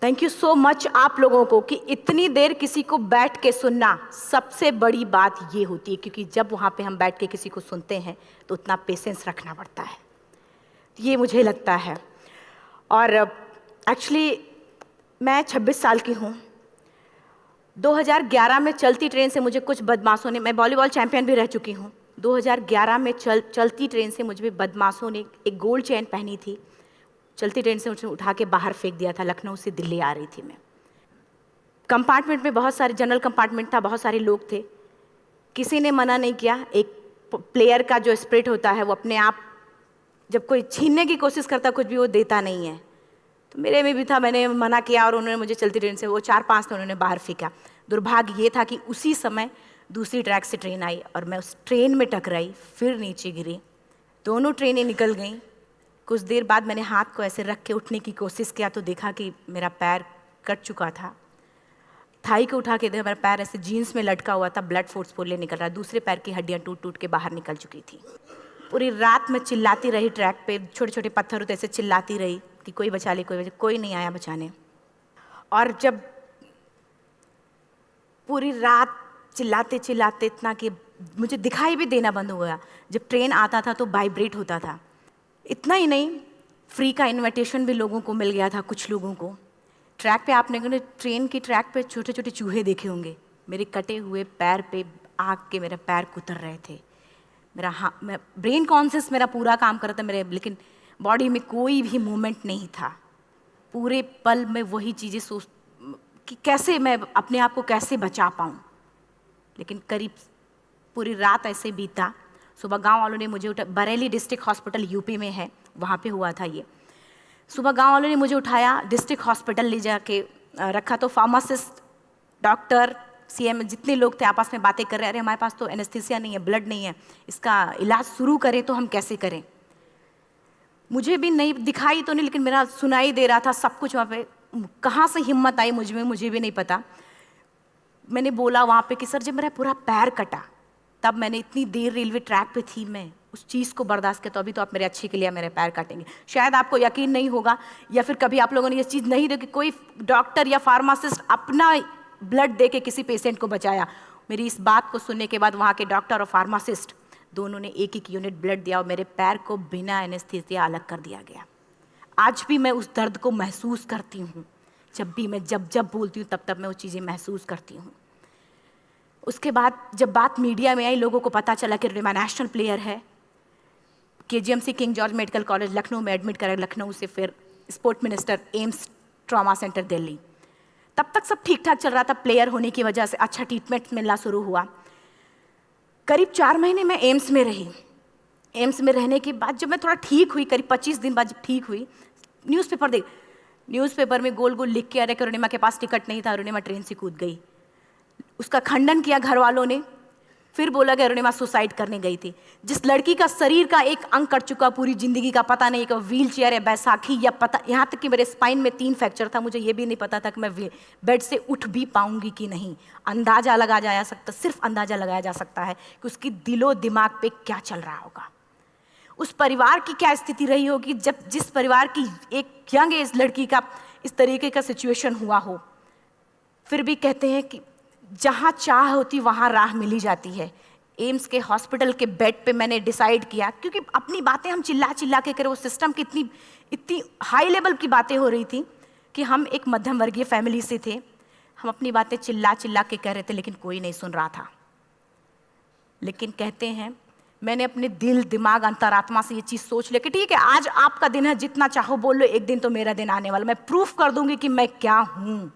Thank you so much आप लोगों को कि इतनी देर किसी को बैठ के सुनना सबसे बड़ी बात ये होती है, क्योंकि जब वहाँ पे हम बैठ के किसी को सुनते हैं तो उतना पेशेंस रखना पड़ता है, ये मुझे लगता है। और एक्चुअली मैं 26 साल की हूँ। 2011 में चलती ट्रेन से मुझे कुछ बदमाशों ने, मैं वॉलीबॉल चैंपियन भी रह चुकी हूँ, 2011 में चलती ट्रेन से मुझे बदमाशों ने एक गोल्ड चेन पहनी थी, चलती ट्रेन से मुझे उठा के बाहर फेंक दिया था। लखनऊ से दिल्ली आ रही थी मैं। कंपार्टमेंट में बहुत सारे, जनरल कंपार्टमेंट था, बहुत सारे लोग थे, किसी ने मना नहीं किया। एक प्लेयर का जो स्पिरिट होता है वो अपने आप, जब कोई छीनने की कोशिश करता कुछ भी, वो देता नहीं है। तो मेरे में भी था, मैंने मना किया और उन्होंने मुझे चलती ट्रेन से, वो 4-5 थे, उन्होंने बाहर फेंका। दुर्भाग्य ये था कि उसी समय दूसरी ट्रैक से ट्रेन आई और मैं उस ट्रेन में टकराई, फिर नीचे गिरी। दोनों ट्रेनें निकल गईं। कुछ देर बाद मैंने हाथ को ऐसे रख के उठने की कोशिश किया तो देखा कि मेरा पैर कट चुका था। थाई को उठा के देखा, मेरा पैर ऐसे जीन्स में लटका हुआ था, ब्लड फोर्सफुली निकल रहा, दूसरे पैर की हड्डियाँ टूट टूट के बाहर निकल चुकी थी। पूरी रात मैं चिल्लाती रही ट्रैक पे, छोटे छोटे पत्थर होते ऐसे चिल्लाती रही कि कोई बचा ले, कोई नहीं आया बचाने। और जब पूरी रात चिल्लाते चिल्लाते इतना कि मुझे दिखाई भी देना बंद हो गया, जब ट्रेन आता था तो वाइब्रेट होता था। इतना ही नहीं, फ्री का इनविटेशन भी लोगों को मिल गया था, कुछ लोगों को। ट्रैक पे आपने ट्रेन की ट्रैक पे छोटे छोटे चूहे देखे होंगे, मेरे कटे हुए पैर पे आग के मेरे पैर कुतर रहे थे। मैं ब्रेन कॉन्शियस मेरा पूरा काम कर रहा था मेरे, लेकिन बॉडी में कोई भी मूवमेंट नहीं था। पूरे पल में वही चीज़ें सोच कि कैसे मैं अपने आप को कैसे बचा पाऊँ। लेकिन करीब पूरी रात ऐसे बीता। सुबह गांव वालों ने मुझे बरेली डिस्ट्रिक्ट हॉस्पिटल यूपी में है, वहाँ पे हुआ था ये। सुबह गांव वालों ने मुझे उठाया, डिस्ट्रिक्ट हॉस्पिटल ले जाके रखा। तो फार्मासिस्ट, डॉक्टर, सीएम, जितने लोग थे आपस में बातें कर रहे हैं, अरे हमारे पास तो एनेस्थीसिया नहीं है, ब्लड नहीं है, इसका इलाज शुरू करें तो हम कैसे करें। मुझे भी नहीं दिखाई तो नहीं, लेकिन मेरा सुनाई दे रहा था सब कुछ वहाँ पे। कहाँ से हिम्मत आई मुझ में, मुझे भी नहीं पता। मैंने बोला वहाँ पे कि सर जब मेरा पूरा पैर कटा, तब मैंने इतनी देर रेलवे ट्रैक पे थी, मैं उस चीज़ को बर्दाश्त किया, तो अभी तो आप मेरे अच्छे के लिए मेरे पैर काटेंगे। शायद आपको यकीन नहीं होगा, या फिर कभी आप लोगों ने ये चीज़ नहीं देखी, कोई डॉक्टर या फार्मासिस्ट अपना ब्लड दे के किसी पेशेंट को बचाया। मेरी इस बात को सुनने के बाद वहाँ के डॉक्टर और फार्मासिस्ट दोनों ने एक एक यूनिट ब्लड दिया और मेरे पैर को बिना एनेस्थीसिया अलग कर दिया गया। आज भी मैं उस दर्द को महसूस करती हूँ। जब भी मैं जब बोलती हूँ तब मैं वो चीज़ें महसूस करती हूँ। उसके बाद जब बात मीडिया में आई, लोगों को पता चला कि रिमा नेशनल प्लेयर है, KGMC king George medical college Lucknow में एडमिट करा, लखनऊ से फिर sport minister, AIIMS trauma centre Delhi. तब तक सब ठीक ठाक चल रहा था, प्लेयर होने की वजह से अच्छा ट्रीटमेंट मिलना शुरू हुआ। करीब 4 महीने मैं एम्स में रही। एम्स में रहने के बाद जब मैं थोड़ा ठीक हुई, करीब 25 दिन बाद जब ठीक हुई, न्यूज़पेपर में गोल गोल लिख के आ रहे कि अरुणिमा के पास टिकट नहीं था, अरुणिमा ट्रेन से कूद गई। उसका खंडन किया घर वालों ने, फिर बोला कि अरुणिमा सुसाइड करने गई थी। जिस लड़की का शरीर का एक अंग कट चुका, पूरी जिंदगी का पता नहीं कि व्हील चेयर है, बैसाखी या पता, यहाँ तक कि मेरे स्पाइन में 3 फ्रैक्चर था, मुझे ये भी नहीं पता था कि मैं बेड से उठ भी पाऊंगी कि नहीं। अंदाजा लगाया जा सकता, सिर्फ अंदाजा लगाया जा सकता है कि उसकी दिलो दिमाग पे क्या चल रहा होगा, उस परिवार की क्या स्थिति रही होगी जब जिस परिवार की एक यंग एज लड़की का इस तरीके का सिचुएशन हुआ हो। फिर भी कहते हैं कि जहाँ चाह होती वहाँ राह मिली जाती है। एम्स के हॉस्पिटल के बेड पे मैंने डिसाइड किया, क्योंकि अपनी बातें हम चिल्ला चिल्ला के करें, वो सिस्टम की इतनी हाई लेवल की बातें हो रही थी कि हम एक मध्यम वर्गीय फैमिली से थे, हम अपनी बातें चिल्ला चिल्ला के कह रहे थे, लेकिन कोई नहीं सुन रहा था। लेकिन कहते हैं मैंने अपने दिल, दिमाग, अंतरात्मा से ये चीज़ सोच लिया कि ठीक है, आज आपका दिन है, जितना चाहो बोल लो, एक दिन तो मेरा दिन आने वाला, मैं प्रूफ कर दूंगी कि मैं क्या हूँ,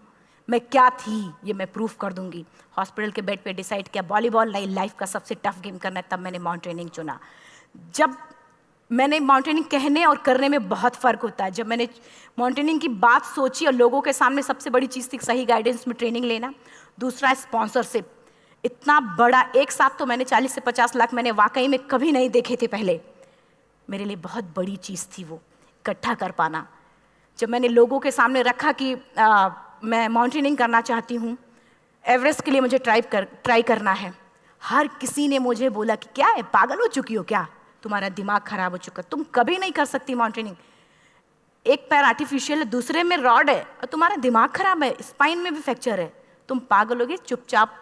मैं क्या थी, ये मैं प्रूफ कर दूंगी। हॉस्पिटल के बेड पे डिसाइड किया वॉलीबॉल लाइफ का सबसे टफ गेम करना है, तब मैंने माउंटेनिंग चुना। जब मैंने माउंटेनिंग कहने और करने में बहुत फ़र्क होता है। जब मैंने माउंटेनिंग की बात सोची और लोगों के सामने, सबसे बड़ी चीज़ थी सही गाइडेंस में ट्रेनिंग लेना, दूसरा स्पॉन्सरशिप। इतना बड़ा एक साथ तो मैंने 40 से 50 लाख मैंने वाकई में कभी नहीं देखे थे पहले। मेरे लिए बहुत बड़ी चीज़ थी वो इकट्ठा कर पाना। जब मैंने लोगों के सामने रखा कि मैं माउंटेनिंग करना चाहती हूँ, एवरेस्ट के लिए मुझे ट्राई करना है, हर किसी ने मुझे बोला कि क्या है, पागल हो चुकी हो क्या, तुम्हारा दिमाग खराब हो चुका, तुम कभी नहीं कर सकती माउंटेनिंग। एक पैर आर्टिफिशियल है, दूसरे में रॉड है, और तुम्हारा दिमाग खराब है, स्पाइन में भी फ्रैक्चर है, तुम पागल होगे, चुपचाप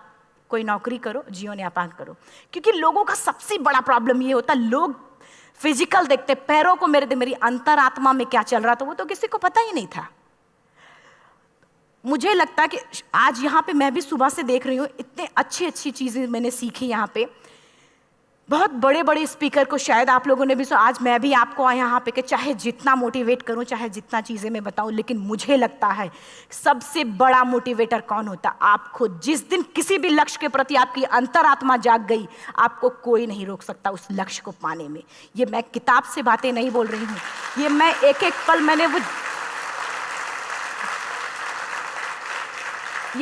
कोई नौकरी करो, जीवन यापन करो। क्योंकि लोगों का सबसे बड़ा प्रॉब्लम ये होता, लोग फिजिकल देखते, पैरों को मेरी अंतरात्मा में क्या चल रहा था वो तो किसी को पता ही नहीं था। मुझे लगता है कि आज यहाँ पे मैं भी सुबह से देख रही हूँ, इतने अच्छी अच्छी चीज़ें मैंने सीखी यहाँ पे। बहुत बड़े बड़े स्पीकर को शायद आप लोगों ने भी सुना, आज मैं भी आपको यहाँ पे कि चाहे जितना मोटिवेट करूँ, चाहे जितना चीज़ें मैं बताऊँ, लेकिन मुझे लगता है सबसे बड़ा मोटिवेटर कौन होता, आप खुद। जिस दिन किसी भी लक्ष्य के प्रति आपकी अंतरात्मा जाग गई, आपको कोई नहीं रोक सकता उस लक्ष्य को पाने में। ये मैं किताब से बातें नहीं बोल रही हूँ, ये मैं एक एक पल मैंने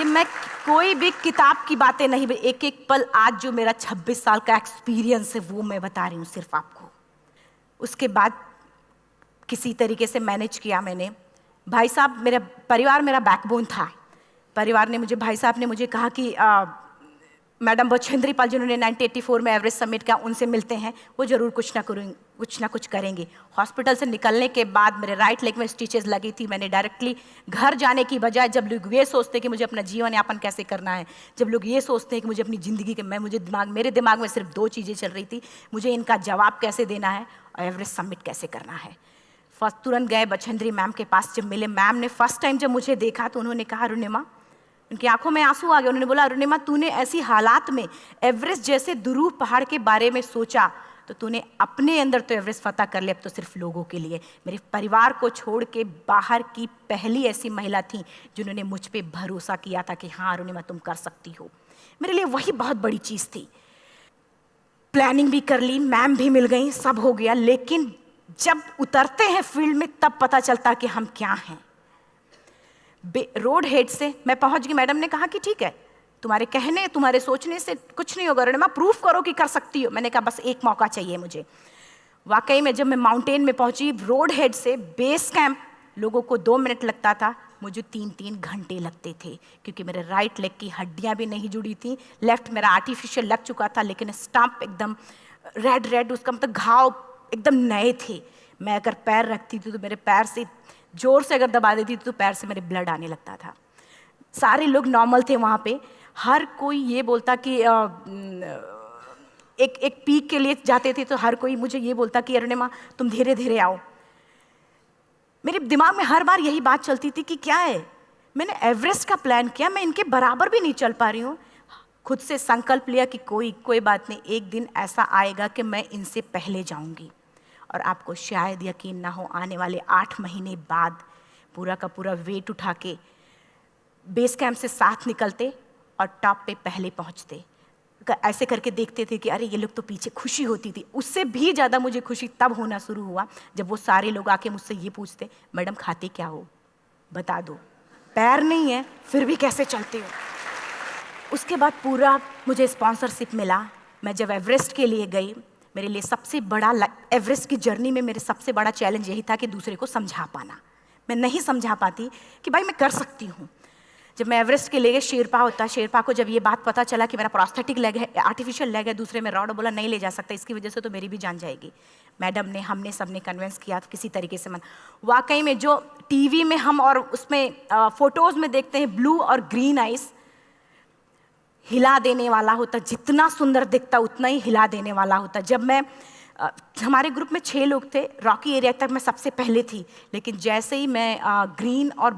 मैं कोई भी किताब की बातें नहीं, एक एक पल आज जो मेरा 26 साल का एक्सपीरियंस है वो मैं बता रही हूँ सिर्फ आपको। उसके बाद किसी तरीके से मैनेज किया मैंने। भाई साहब, मेरा परिवार मेरा बैकबोन था। परिवार ने मुझे, भाई साहब ने मुझे कहा कि मैडम बछेंद्री पाल जिन्होंने 1984 में एवरेस्ट समिट किया, उनसे मिलते हैं, वो ज़रूर कुछ ना कुछ करेंगे। हॉस्पिटल से निकलने के बाद मेरे राइट लेग में स्टिचेस लगी थी। मैंने डायरेक्टली घर जाने की बजाय, जब लोग ये सोचते हैं कि मुझे अपना जीवन यापन कैसे करना है, जब लोग ये सोचते हैं कि मुझे अपनी ज़िंदगी के, मेरे दिमाग में सिर्फ 2 चीज़ें चल रही थी, मुझे इनका जवाब कैसे देना है और एवरेस्ट समिट कैसे करना है। फर्स्ट तुरंत गए बछेंद्री मैम के पास। जब मिले, मैम ने फर्स्ट टाइम जब मुझे देखा तो उन्होंने कहा, अरुणिमा, उनकी आंखों में आंसू आ गए। उन्होंने बोला, अरुणिमा, तूने ऐसी हालात में एवरेस्ट जैसे दुरूह पहाड़ के बारे में सोचा तो तूने अपने अंदर तो एवरेस्ट फतह कर लिया, अब तो सिर्फ लोगों के लिए। मेरे परिवार को छोड़ के बाहर की पहली ऐसी महिला थी जिन्होंने मुझ पे भरोसा किया था कि हाँ अरुणिमा, तुम कर सकती हो। मेरे लिए वही बहुत बड़ी चीज़ थी। प्लानिंग भी कर ली, मैम भी मिल गई, सब हो गया। लेकिन जब उतरते हैं फील्ड में तब पता चलता कि हम क्या हैं। रोड हेड से मैं पहुंच गई। मैडम ने कहा कि ठीक है, तुम्हारे कहने, तुम्हारे सोचने से कुछ नहीं होगा अरुणिमा, प्रूफ करो कि कर सकती हो। मैंने कहा बस एक मौका चाहिए मुझे। वाकई में जब मैं माउंटेन में पहुंची, रोड हेड से बेस कैंप लोगों को 2 मिनट लगता था, मुझे 3-3 घंटे लगते थे, क्योंकि मेरे राइट लेग की हड्डियां भी नहीं जुड़ी थी। लेफ्ट मेरा आर्टिफिशियल लग चुका था, लेकिन स्टंप एकदम रेड, उसका मतलब घाव एकदम नए थे। मैं अगर पैर रखती थी तो मेरे पैर से जोर से अगर दबा देती थी तो पैर से मेरे ब्लड आने लगता था। सारे लोग नॉर्मल थे वहाँ पे। हर कोई ये बोलता कि एक पीक के लिए जाते थे तो हर कोई मुझे ये बोलता कि अरुणिमा, तुम धीरे धीरे आओ। मेरे दिमाग में हर बार यही बात चलती थी कि क्या है, मैंने एवरेस्ट का प्लान किया, मैं इनके बराबर भी नहीं चल पा रही हूँ। खुद से संकल्प लिया कि कोई बात नहीं, एक दिन ऐसा आएगा कि मैं इनसे पहले जाऊँगी। और आपको शायद यकीन ना हो, आने वाले 8 महीने बाद पूरा का पूरा वेट उठा के बेस कैंप से साथ निकलते और टॉप पे पहले पहुंचते। ऐसे करके देखते थे कि अरे ये लोग तो पीछे। खुशी होती थी। उससे भी ज़्यादा मुझे खुशी तब होना शुरू हुआ जब वो सारे लोग आके मुझसे ये पूछते, मैडम खाते क्या हो, बता दो, पैर नहीं है फिर भी कैसे चलते हो। उसके बाद पूरा मुझे स्पॉन्सरशिप मिला। मैं जब एवरेस्ट के लिए गई, मेरे लिए सबसे बड़ा, एवरेस्ट की जर्नी में मेरे सबसे बड़ा चैलेंज यही था कि दूसरे को समझा पाना। मैं नहीं समझा पाती कि भाई मैं कर सकती हूँ। जब मैं एवरेस्ट के लिए, शेरपा होता, शेरपा को जब ये बात पता चला कि मेरा प्रोस्थेटिक लेग है, आर्टिफिशियल लेग है, दूसरे में रॉड, बोला नहीं ले जा सकता, इसकी वजह से तो मेरी भी जान जाएगी। मैडम ने, हमने सबने कन्विंस किया किसी तरीके से। मन वाकई में जो टीवी में हम और उसमें फोटोज़ में देखते हैं, ब्लू और ग्रीन आइस, हिला देने वाला होता। जितना सुंदर दिखता उतना ही हिला देने वाला होता। जब मैं, हमारे ग्रुप में 6 लोग थे, रॉकी एरिया तक मैं सबसे पहले थी, लेकिन जैसे ही मैं ग्रीन और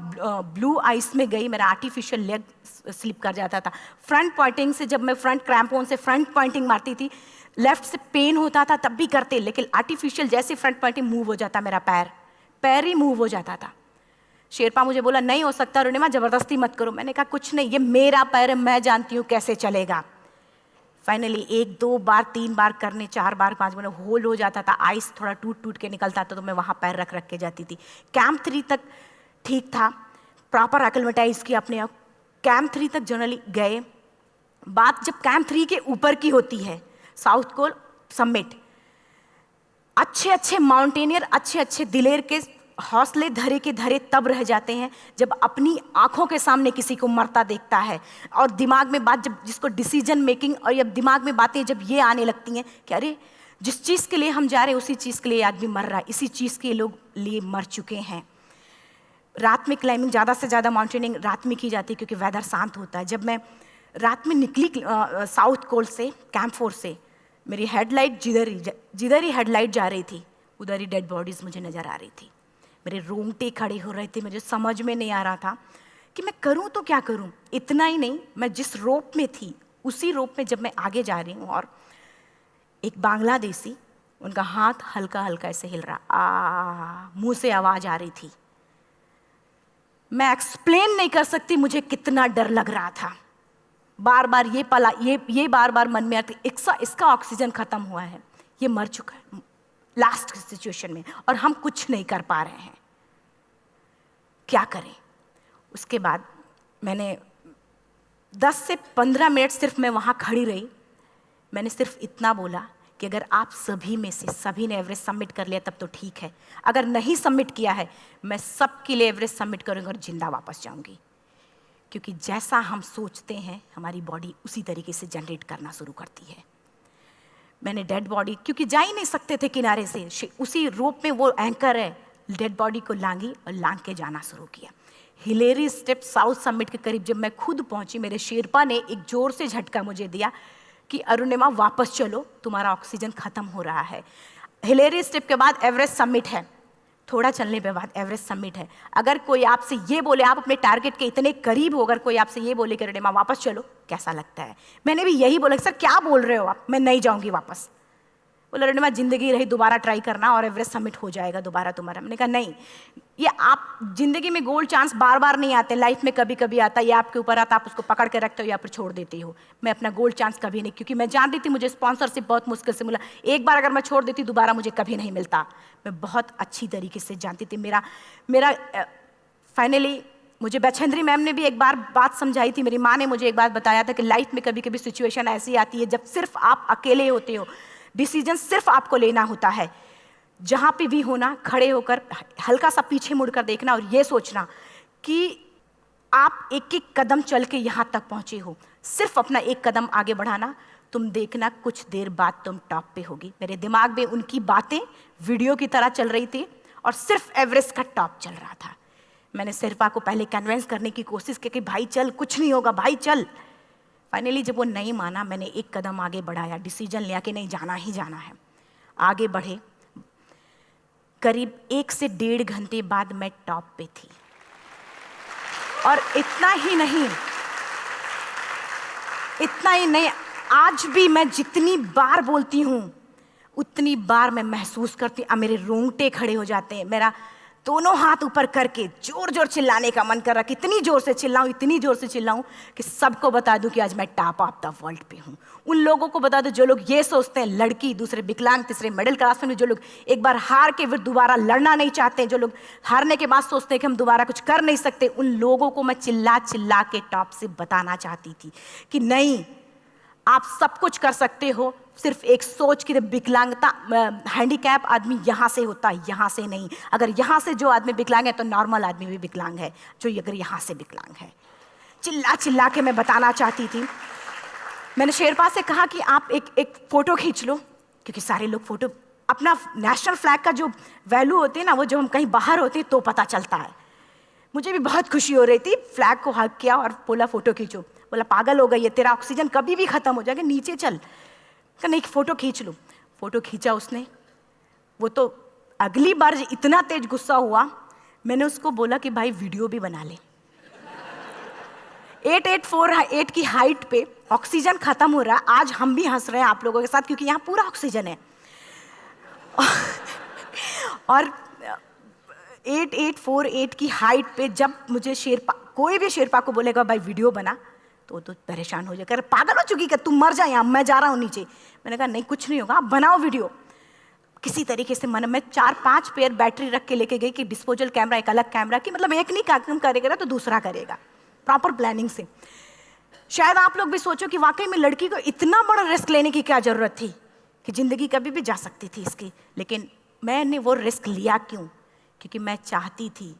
ब्लू आइस में गई, मेरा आर्टिफिशियल लेग स्लिप कर जाता था। फ्रंट पॉइंटिंग से, जब मैं फ्रंट क्रैम्पोन से फ्रंट पॉइंटिंग मारती थी, लेफ्ट से पेन होता था तब भी करते, लेकिन आर्टिफिशियल जैसे फ्रंट पॉइंटिंग मूव हो जाता, मेरा पैर ही मूव हो जाता था। शेरपा मुझे बोला नहीं हो सकता अरुणिमा, ज़बरदस्ती मत करो। मैंने कहा कुछ नहीं, ये मेरा पैर है, मैं जानती हूँ कैसे चलेगा। फाइनली 1, 2 बार, 3 बार करने, 4 बार, 5 बार होल हो जाता था। आइस थोड़ा टूट के निकलता था तो मैं वहाँ पैर रख के जाती थी। कैंप 3 तक ठीक था, प्रॉपर एक्लेमेटाइज किया अपने आप। कैंप 3 तक जनरली गए। बात जब कैंप 3 के ऊपर की होती है, साउथ कोल समिट, अच्छे माउंटेनियर, अच्छे दिलेर के हौसले धरे के धरे तब रह जाते हैं जब अपनी आंखों के सामने किसी को मरता देखता है, और दिमाग में बात, जब जिसको डिसीजन मेकिंग, और जब दिमाग में बातें जब ये आने लगती हैं कि अरे जिस चीज़ के लिए हम जा रहे हैं उसी चीज़ के लिए आदमी मर रहा है, इसी चीज़ के लोग लिए मर चुके हैं। रात में क्लाइंबिंग, ज़्यादा से ज़्यादा माउंटेनिंग रात में की जाती है क्योंकि वेदर शांत होता है। जब मैं रात में निकली साउथ कोल से, कैंप 4 से, मेरी हेडलाइट जिधर ही हेडलाइट जा रही थी उधर ही डेड बॉडीज़ मुझे नज़र आ रही थी। मेरे रोंगटे खड़े हो रहे थे, मुझे समझ में नहीं आ रहा था कि मैं करूं तो क्या करूं। इतना ही नहीं, मैं जिस रोप में थी उसी रोप में जब मैं आगे जा रही हूँ और एक बांग्लादेशी, उनका हाथ हल्का हल्का ऐसे हिल रहा, मुंह से आवाज़ आ रही थी। मैं एक्सप्लेन नहीं कर सकती मुझे कितना डर लग रहा था। बार बार ये बार बार मन में आती, इसका ऑक्सीजन खत्म हुआ है, ये मर चुका है लास्ट सिचुएशन में, और हम कुछ नहीं कर पा रहे हैं, क्या करें। उसके बाद मैंने 10 से 15 मिनट सिर्फ मैं वहाँ खड़ी रही। मैंने सिर्फ इतना बोला कि अगर आप सभी में से सभी ने एवरेस्ट सबमिट कर लिया तब तो ठीक है, अगर नहीं सबमिट किया है मैं सबके लिए एवरेस्ट सबमिट करूँगी और जिंदा वापस जाऊँगी। क्योंकि जैसा हम सोचते हैं हमारी बॉडी उसी तरीके से जनरेट करना शुरू करती है। मैंने डेड बॉडी, क्योंकि जा ही नहीं सकते थे किनारे से, उसी रोप में वो एंकर है, डेड बॉडी को लांगी और लांग के जाना शुरू किया। हिलेरी स्टेप साउथ समिट के करीब जब मैं खुद पहुंची, मेरे शेरपा ने एक जोर से झटका मुझे दिया कि अरुणिमा वापस चलो, तुम्हारा ऑक्सीजन खत्म हो रहा है। हिलेरी स्टेप के बाद एवरेस्ट समिट है, थोड़ा चलने के बाद एवरेस्ट समिट है। अगर कोई आपसे ये बोले, आप अपने टारगेट के इतने करीब हो, अगर कोई आपसे ये बोले कि अरुणिमा वापस चलो, कैसा लगता है? मैंने भी यही बोला, सर क्या बोल रहे हो आप, मैं नहीं जाऊंगी वापस। बोला अरुणिमा जिंदगी रही, दोबारा ट्राई करना और एवरेस्ट समिट हो जाएगा दोबारा तुम्हारा। मैंने कहा नहीं, ये आप जिंदगी में गोल्ड चांस बार बार नहीं आते, लाइफ में कभी कभी आता है, ये आपके ऊपर आता, आप उसको पकड़ के रखते हो या फिर छोड़ देते हो। मैं अपना गोल्ड चांस कभी नहीं, क्योंकि मैं जानती थी मुझे स्पॉन्सरशिप बहुत मुश्किल से मिला, एक बार अगर मैं छोड़ देती दोबारा मुझे कभी नहीं मिलता। मैं बहुत अच्छी तरीके से जानती थी। मेरा फाइनली मुझे बछेंद्री मैम ने भी एक बार बात समझाई थी, मेरी माँ ने मुझे एक बात बताया था कि लाइफ में कभी कभी सिचुएशन ऐसी आती है जब सिर्फ आप अकेले होते हो, डिसीजन सिर्फ आपको लेना होता है। जहाँ पे भी होना, खड़े होकर हल्का सा पीछे मुड़कर देखना और ये सोचना कि आप एक एक कदम चल के यहाँ तक पहुँचे हो, सिर्फ अपना एक कदम आगे बढ़ाना, तुम देखना कुछ देर बाद तुम टॉप पे होगी। मेरे दिमाग में उनकी बातें वीडियो की तरह चल रही थी और सिर्फ एवरेस्ट का टॉप चल रहा था। मैंने शेरपा को पहले कन्विंस करने की कोशिश की कि भाई चल, कुछ नहीं होगा भाई चल। फाइनली जब वो नहीं माना, मैंने एक कदम आगे बढ़ाया, डिसीजन लिया कि नहीं जाना ही जाना है। आगे बढ़े, करीब 1 से 1.5 घंटे बाद मैं टॉप पे थी। और इतना ही नहीं, आज भी मैं जितनी बार बोलती हूँ उतनी बार मैं महसूस करती हूँ, मेरे रोंगटे खड़े हो जाते हैं, मेरा दोनों हाथ ऊपर करके जोर जोर चिल्लाने का मन कर रहा, कितनी जोर से चिल्लाऊं, इतनी जोर से चिल्लाऊं कि सबको बता दूं कि आज मैं टॉप ऑफ द वर्ल्ड पे हूं। उन लोगों को बता दूं जो लोग ये सोचते हैं, लड़की, दूसरे विकलांग, तीसरे मिडिल क्लास में, जो लोग एक बार हार के फिर दोबारा लड़ना नहीं चाहते, जो लोग हारने के बाद सोचते हैं कि हम दोबारा कुछ कर नहीं सकते, उन लोगों को मैं चिल्ला चिल्ला के टॉप से बताना चाहती थी कि नहीं, आप सब कुछ कर सकते हो, सिर्फ एक सोच की विकलांगता, हैंडीकैप आदमी यहाँ से होता है, यहाँ से नहीं। अगर यहाँ से जो आदमी विकलांग है तो नॉर्मल आदमी भी विकलांग है, जो अगर यहाँ से विकलांग है। चिल्ला चिल्ला के मैं बताना चाहती थी। मैंने शेरपा से कहा कि आप एक फ़ोटो खींच लो, क्योंकि सारे लोग फ़ोटो, अपना नेशनल फ्लैग का जो वैल्यू होती है ना, वो जब हम कहीं बाहर होते हैं तो पता चलता है। मुझे भी बहुत खुशी हो रही थी, फ्लैग को हग किया और बोला फ़ोटो खींचो। बोला पागल हो गई है, तेरा ऑक्सीजन कभी भी ख़त्म हो जाएगा, नीचे चल। नहीं, फ़ोटो खींच लो। फ़ोटो खींचा उसने। वो तो अगली बार इतना तेज गुस्सा हुआ, मैंने उसको बोला कि भाई वीडियो भी बना ले। 8848 की हाइट पे ऑक्सीजन खत्म हो रहा है, आज हम भी हंस रहे हैं आप लोगों के साथ क्योंकि यहाँ पूरा ऑक्सीजन है। और 8848 की हाइट पे जब मुझे शेरपा, कोई भी शेरपा को बोलेगा भाई वीडियो बना, तो परेशान हो जाएगा, पागल हो चुकी, कि तुम मर जाए, यहाँ मैं जा रहा हूँ नीचे। मैंने कहा नहीं, कुछ नहीं होगा, आप बनाओ वीडियो। किसी तरीके से मैं 4-5 पेयर बैटरी रख के लेके गई कि डिस्पोजल कैमरा, एक अलग कैमरा, कि मतलब एक नहीं काम करेगा तो दूसरा करेगा, प्रॉपर प्लानिंग से। शायद आप लोग भी सोचो कि वाकई में लड़की को इतना बड़ा रिस्क लेने की क्या जरूरत थी, कि जिंदगी कभी भी जा सकती थी इसकी। लेकिन मैंने वो रिस्क लिया क्यों? क्योंकि मैं चाहती थी,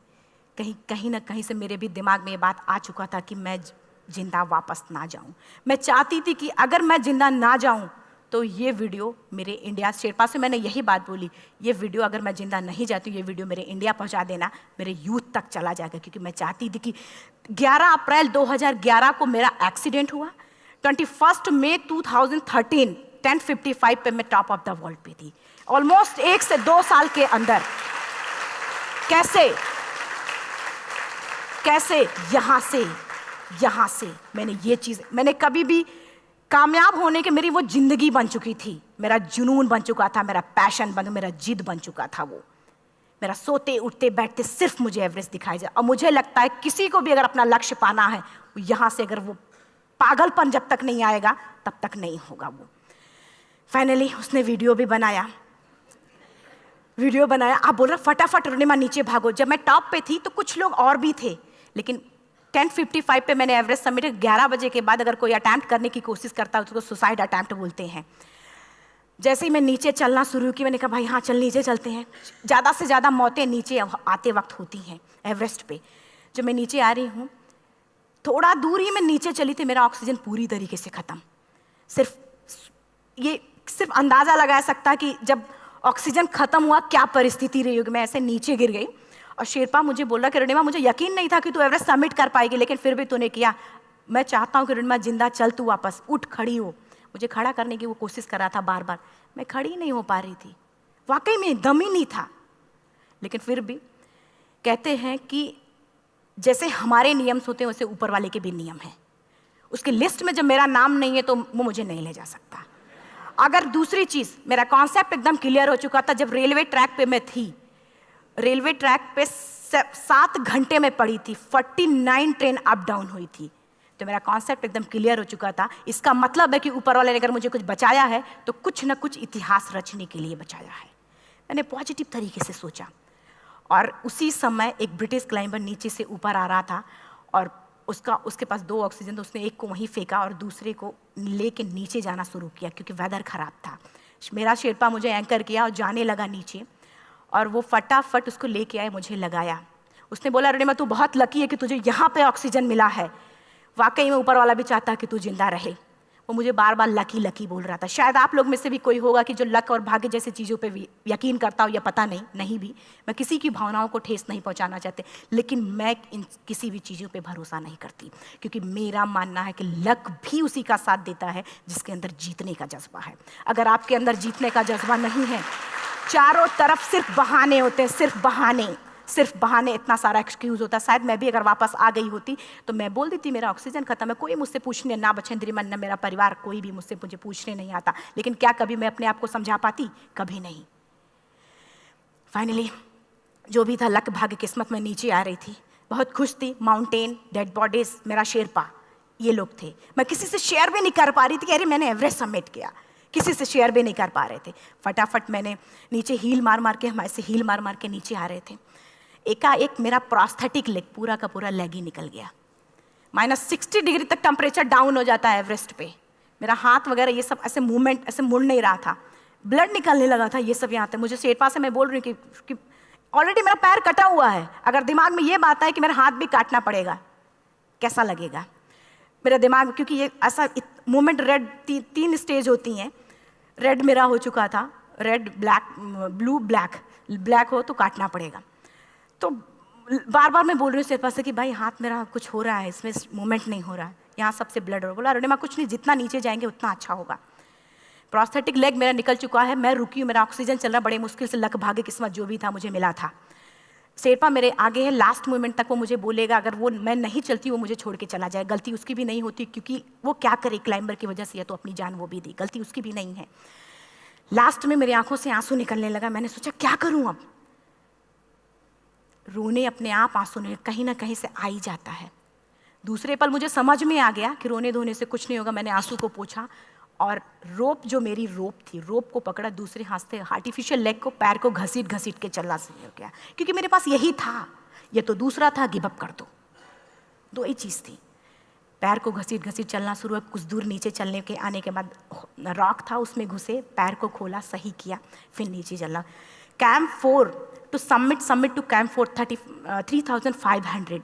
कहीं ना कहीं से मेरे भी दिमाग में ये बात आ चुका था कि मैं जिंदा वापस ना जाऊं। मैं चाहती थी कि अगर मैं जिंदा ना जाऊं तो ये वीडियो मेरे इंडिया शेरपा से मैंने यही बात बोली, ये वीडियो अगर मैं जिंदा नहीं जाती, ये वीडियो मेरे इंडिया पहुंचा देना, मेरे यूथ तक चला जाएगा। क्योंकि मैं चाहती थी कि 11 अप्रैल 2011 को मेरा एक्सीडेंट हुआ, 21 मई 2013 10:55 पे मैं टॉप ऑफ द वर्ल्ड पे थी। ऑलमोस्ट 1 से 2 साल के अंदर कैसे यहाँ से मैंने ये चीज़, मैंने कभी भी कामयाब होने के, मेरी वो जिंदगी बन चुकी थी, मेरा जुनून बन चुका था, मेरा पैशन मेरा जिद बन चुका था। वो मेरा सोते उठते बैठते सिर्फ मुझे एवरेस्ट दिखाई जाए। और मुझे लगता है किसी को भी अगर अपना लक्ष्य पाना है, यहाँ से अगर वो पागलपन जब तक नहीं आएगा तब तक नहीं होगा। वो फाइनली उसने वीडियो भी बनाया। आप बोल रहे फटाफट रोनिमा नीचे भागो। जब मैं टॉप पे थी तो कुछ लोग और भी थे, लेकिन 10:55 पे मैंने एवरेस्ट समिट, 11 बजे के बाद अगर कोई अटैम्प्ट करने की कोशिश करता है उसको सुसाइड अटैम्प्ट बोलते हैं। जैसे ही मैं नीचे चलना शुरू की, मैंने कहा भाई हाँ चल नीचे चलते हैं। ज़्यादा से ज़्यादा मौतें नीचे आते वक्त होती हैं एवरेस्ट पे। जब मैं नीचे आ रही हूँ, थोड़ा दूर ही मैं नीचे चली थी, मेरा ऑक्सीजन पूरी तरीके से ख़त्म। सिर्फ अंदाज़ा लगा सकता कि जब ऑक्सीजन ख़त्म हुआ क्या परिस्थिति रही होगी। मैं ऐसे नीचे गिर गई और शेरपा मुझे बोला कि रोनिमा मुझे यकीन नहीं था कि तू एवरेस्ट सबमिट कर पाएगी, लेकिन फिर भी तूने किया। मैं चाहता हूँ कि रोनिमा जिंदा चल, तू वापस उठ, खड़ी हो। मुझे खड़ा करने की वो कोशिश कर रहा था बार बार, मैं खड़ी नहीं हो पा रही थी, वाकई में दम ही नहीं था। लेकिन फिर भी कहते हैं कि जैसे हमारे नियम होते हैं वैसे ऊपर वाले के भी नियम हैं। उसकी लिस्ट में जब मेरा नाम नहीं है तो वो मुझे नहीं ले जा सकता। अगर दूसरी चीज़, मेरा कॉन्सेप्ट एकदम क्लियर हो चुका था। जब रेलवे ट्रैक पे मैं थी, रेलवे ट्रैक पे 7 घंटे में पड़ी थी, 49 ट्रेन अप डाउन हुई थी, तो मेरा कॉन्सेप्ट एकदम क्लियर हो चुका था। इसका मतलब है कि ऊपर वाले ने अगर मुझे कुछ बचाया है तो कुछ ना कुछ इतिहास रचने के लिए बचाया है। मैंने पॉजिटिव तरीके से सोचा। और उसी समय एक ब्रिटिश क्लाइंबर नीचे से ऊपर आ रहा था और उसके पास 2 ऑक्सीजन, तो उसने एक को वहीं फेंका और दूसरे को लेके नीचे जाना शुरू किया क्योंकि वेदर ख़राब था। मेरा शेरपा मुझे एंकर किया और जाने लगा नीचे, और वो फटाफट उसको लेके आए, मुझे लगाया। उसने बोला रोनिमा तू बहुत लकी है कि तुझे यहाँ पे ऑक्सीजन मिला है। वाकई में ऊपर वाला भी चाहता है कि तू जिंदा रहे। वो मुझे बार बार लकी लकी बोल रहा था। शायद आप लोग में से भी कोई होगा कि जो लक और भाग्य जैसी चीज़ों पे यकीन करता हो, या पता नहीं भी। मैं किसी की भावनाओं को ठेस नहीं पहुंचाना चाहती, लेकिन मैं इन किसी भी चीज़ों पे भरोसा नहीं करती, क्योंकि मेरा मानना है कि लक भी उसी का साथ देता है जिसके अंदर जीतने का जज्बा है। अगर आपके अंदर जीतने का जज्बा नहीं है, चारों तरफ सिर्फ बहाने होते हैं, सिर्फ बहाने, इतना सारा एक्सक्यूज़ होता है। शायद मैं भी अगर वापस आ गई होती तो मैं बोल देती मेरा ऑक्सीजन खत्म है, कोई मुझसे पूछने ना बछेंद्री मन, ना मेरा परिवार, कोई भी मुझे पूछने नहीं आता। लेकिन क्या कभी मैं अपने आप को समझा पाती? कभी नहीं। फाइनली जो भी था, लक भाग्य किस्मत में नीचे आ रही थी, बहुत खुश थी। माउंटेन, डेड बॉडीज, मेरा शेरपा, ये लोग थे। मैं किसी से शेयर भी नहीं कर पा रही थी कि अरे मैंने एवरेस्ट सबमिट किया, किसी से शेयर भी नहीं कर पा रहे थे। फटाफट मैंने नीचे हील मार के, हमारे से हील मार के नीचे आ रहे थे। एकाएक मेरा प्रोस्थेटिक लेग, पूरा का पूरा लेग ही निकल गया। -60 डिग्री तक टेम्परेचर डाउन हो जाता है एवरेस्ट पे। मेरा हाथ वगैरह ये सब ऐसे मूवमेंट, ऐसे मुड़ नहीं रहा था, ब्लड निकलने लगा था, ये सब यहाँ तक। मुझे शेरपा से मैं बोल रही हूँ कि ऑलरेडी मेरा पैर कटा हुआ है, अगर दिमाग में ये बात है कि मेरा हाथ भी काटना पड़ेगा, कैसा लगेगा मेरा दिमाग? क्योंकि ये ऐसा मूवमेंट, रेड 3 स्टेज होती हैं। रेड मेरा हो चुका था, रेड, ब्लैक, ब्लू, ब्लैक हो तो काटना पड़ेगा। तो बार बार मैं बोल रही हूँ शेरपा से कि भाई हाथ मेरा कुछ हो रहा है, इसमें मूवमेंट नहीं हो रहा है, यहाँ सबसे ब्लड हो रहा है। बोला रोनिमा कुछ नहीं, जितना नीचे जाएंगे उतना अच्छा होगा। प्रोस्थेटिक लेग मेरा निकल चुका है, मैं रुकी हूँ, मेरा ऑक्सीजन चल रहा, बड़े मुश्किल से लक भाग्य किस्मत जो भी था मुझे मिला था। शेरपा मेरे आगे है, लास्ट मोमेंट तक वो मुझे बोलेगा, अगर वो मैं नहीं चलती वो मुझे छोड़ के चला जाए। गलती उसकी भी नहीं होती, क्योंकि वो क्या करे, क्लाइंबर की वजह से या तो अपनी जान वो भी दी, गलती उसकी भी नहीं है। लास्ट में मेरी आंखों से आंसू निकलने लगा। मैंने सोचा क्या करूं अब, रोने अपने आप आंसू ने कहीं ना कहीं से आ ही जाता है। दूसरे पल मुझे समझ में आ गया कि रोने धोने से कुछ नहीं होगा। मैंने आंसू को पोंछा और रोप, जो मेरी रोप थी, रोप को पकड़ा, दूसरे हाथ से आर्टिफिशियल लेग को, पैर को घसीट के चलना शुरू हो गया, क्योंकि मेरे पास यही था। ये तो दूसरा था, गिव अप कर दो ही चीज़ थी। पैर को घसीट चलना शुरू हुआ। कुछ दूर नीचे चलने के आने के बाद रॉक था, उसमें घुसे, पैर को खोला, सही किया, फिर नीचे चलना। Camp 4 to summit to camp 4 3500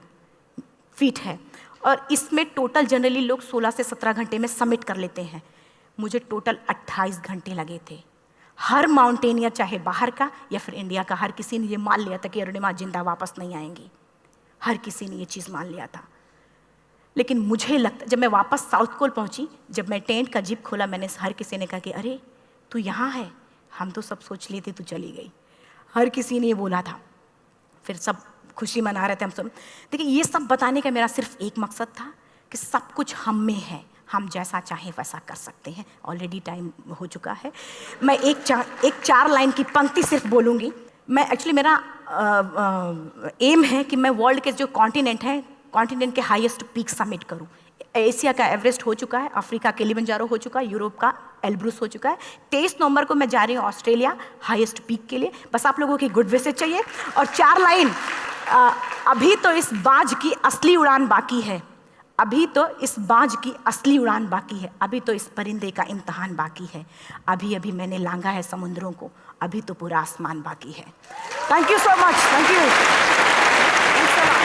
feet है, और इसमें टोटल जनरली लोग 16 से 17 घंटे में सबमिट कर लेते हैं। मुझे टोटल 28 घंटे लगे थे। हर माउंटेनियर, चाहे बाहर का या फिर इंडिया का, हर किसी ने ये मान लिया था कि अरुणिमा जिंदा वापस नहीं आएंगी। हर किसी ने ये चीज़ मान लिया था। लेकिन मुझे लगता, जब मैं वापस साउथ पोल पहुंची, जब मैं टेंट का जिप खोला, मैंने हर किसी ने कहा कि अरे तू यहाँ है, हम तो सब सोच लिए थे तू चली गई। हर किसी ने ये बोला था। फिर सब खुशी मना रहे थे हम सब। देखिए, ये सब बताने का मेरा सिर्फ एक मकसद था कि सब कुछ हम में है, हम जैसा चाहें वैसा कर सकते हैं। ऑलरेडी टाइम हो चुका है। मैं एक चार लाइन की पंक्ति सिर्फ बोलूँगी। मैं एक्चुअली, मेरा एम है कि मैं वर्ल्ड के जो कॉन्टिनेंट हैं, कॉन्टिनेंट के हाईएस्ट पीक समिट करूं। एशिया का एवरेस्ट हो चुका है, अफ्रीका किलिमंजारो हो चुका है, यूरोप का एल्ब्रूस हो चुका है। 23 नवंबर को मैं जा रही हूँ ऑस्ट्रेलिया हाईएस्ट पीक के लिए। बस आप लोगों की गुड विशेस चाहिए। और 4 लाइन, अभी तो इस बाज की असली उड़ान बाकी है, अभी तो इस बाज की असली उड़ान बाकी है, अभी तो इस परिंदे का इम्तहान बाकी है, अभी अभी मैंने लांघा है समुद्रों को, अभी तो पूरा आसमान बाकी है। Thank you so much. Thank you.